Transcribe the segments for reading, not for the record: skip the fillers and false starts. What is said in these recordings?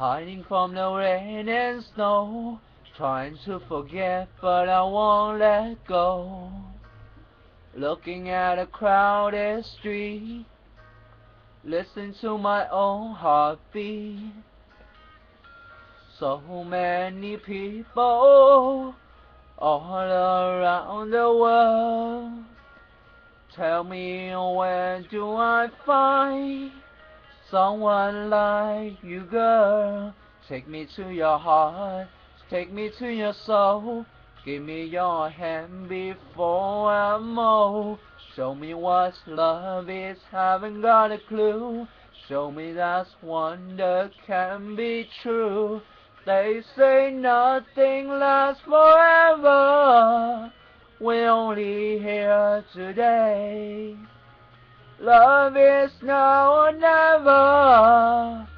hiding from the rain and snow, trying to forget but I won't let go. Looking at a crowded street, listening to my own heartbeat. So many people all around the world. Tell me, where do I find someone like you, girl? Take me to your heart, take me to your soul. Give me your hand before I'm old. Show me what love is, haven't got a clue. Show me that wonder can be true. They say nothing lasts forever. We're only here today. Love is now or never.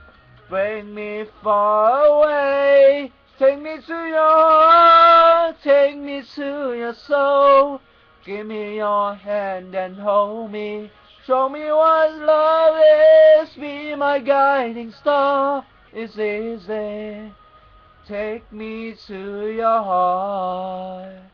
Bring me far away. Take me to your heart, take me to your soul. Give me your hand and hold me. Show me what love is, be my guiding star. It's easy. Take me to your heart.